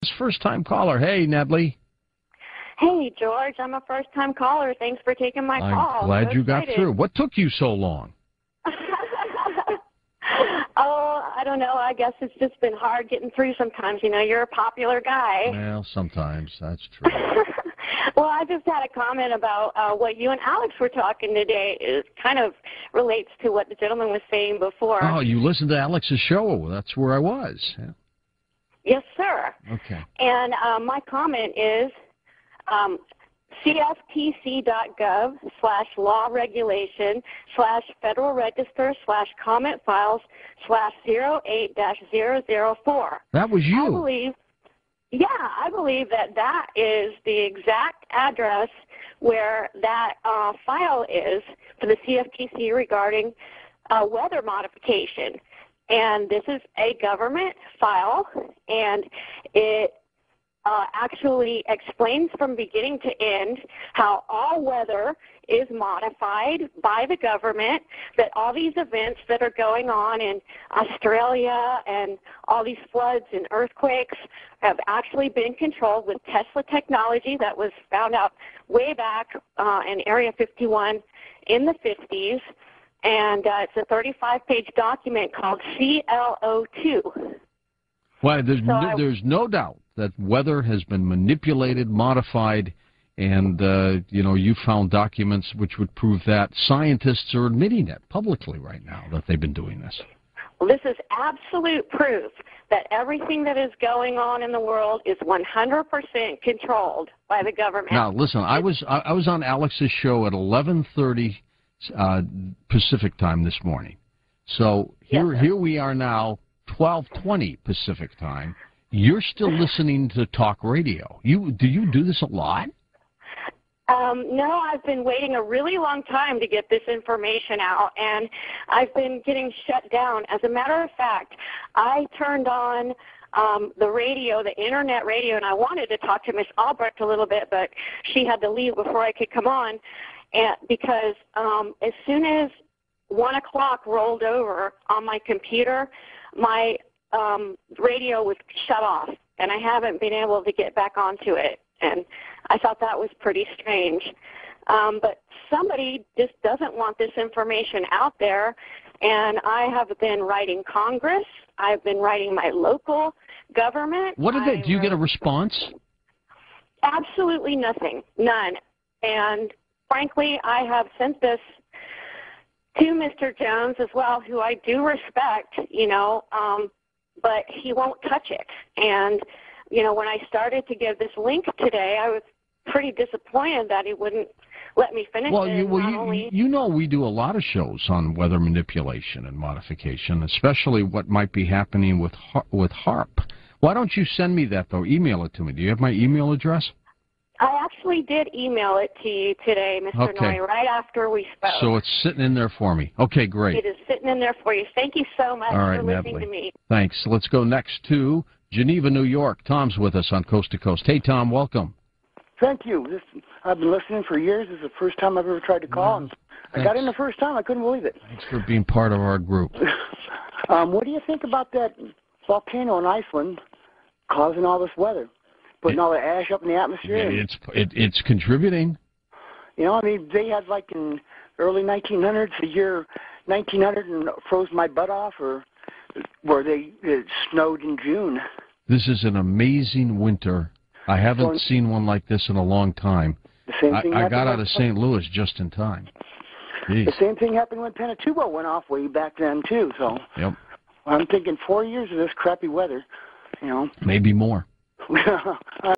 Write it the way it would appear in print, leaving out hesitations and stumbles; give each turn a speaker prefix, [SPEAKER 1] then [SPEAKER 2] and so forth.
[SPEAKER 1] is first-time caller. Hey, Nedley.
[SPEAKER 2] Hey, George. I'm a first-time caller. Thanks for taking my call.
[SPEAKER 1] I'm glad you got through. What took you so long?
[SPEAKER 2] Oh, I don't know. I guess it's just been hard getting through sometimes. You know, you're a popular guy.
[SPEAKER 1] Well, sometimes. That's true.
[SPEAKER 2] Well, I just had a comment about what you and Alex were talking today. It kind of relates to what the gentleman was saying before.
[SPEAKER 1] Oh, you listened to Alex's show. That's where I was. Yeah.
[SPEAKER 2] Yes, sir.
[SPEAKER 1] Okay.
[SPEAKER 2] And my comment is cftc.gov/law regulation/Federal Register /comment files/08-004.
[SPEAKER 1] That was you.
[SPEAKER 2] I believe that is the exact address where that file is for the CFTC regarding weather modification. And this is a government file, and it actually explains from beginning to end how all weather is modified by the government, that all these events that are going on in Australia and all these floods and earthquakes have actually been controlled with Tesla technology that was found out way back in Area 51 in the 50s. And it's a 35-page document called CLO2.
[SPEAKER 1] Well, there's no doubt that weather has been manipulated, modified, and, you found documents which would prove that. Scientists are admitting it publicly right now that they've been doing this.
[SPEAKER 2] Well, this is absolute proof that everything that is going on in the world is 100% controlled by the government.
[SPEAKER 1] Now, listen, I was on Alex's show at 11:30 Pacific time this morning. So here we are now, 12:20 Pacific time. You're still listening to talk radio. Do you do this a lot?
[SPEAKER 2] No, I've been waiting a really long time to get this information out, and I've been getting shut down. As a matter of fact, I turned on the radio, the internet radio, and I wanted to talk to Miss Albrecht a little bit, but she had to leave before I could come on, because as soon as 1 o'clock rolled over on my computer, my radio was shut off, and I haven't been able to get back onto it. And I thought that was pretty strange. But somebody just doesn't want this information out there, and I have been writing Congress. I've been writing my local government.
[SPEAKER 1] What did they do? You get a response?
[SPEAKER 2] Absolutely nothing. None. And frankly, I have sent this to Mr. Jones as well, who I do respect, but he won't touch it. And when I started to give this link today, I was pretty disappointed that he wouldn't let me finish it.
[SPEAKER 1] We do a lot of shows on weather manipulation and modification, especially what might be happening with HAARP. Why don't you send me that, though? Email it to me. Do you have my email address?
[SPEAKER 2] I actually did email it to you today, Mr. Noy, right after we spoke.
[SPEAKER 1] So it's sitting in there for me. Okay, great.
[SPEAKER 2] It is sitting in there for you. Thank you so much for listening to me.
[SPEAKER 1] Thanks. Let's go next to Geneva, New York. Tom's with us on Coast to Coast. Hey, Tom, welcome.
[SPEAKER 3] Thank you. I've been listening for years. This is the first time I've ever tried to call. I got in the first time. I couldn't believe it.
[SPEAKER 1] Thanks for being part of our group.
[SPEAKER 3] What do you think about that volcano in Iceland causing all this weather? Putting all the ash up in the atmosphere?
[SPEAKER 1] Yeah, it's contributing.
[SPEAKER 3] They had in early 1900s, the year 1900, and froze my butt off, or where it snowed in June.
[SPEAKER 1] This is an amazing winter. I haven't seen one like this in a long time.
[SPEAKER 3] The same thing
[SPEAKER 1] I got out of St. Louis just in time. Jeez.
[SPEAKER 3] The same thing happened when Pinatubo went off way back then, too. So I'm thinking 4 years of this crappy weather.
[SPEAKER 1] Maybe more.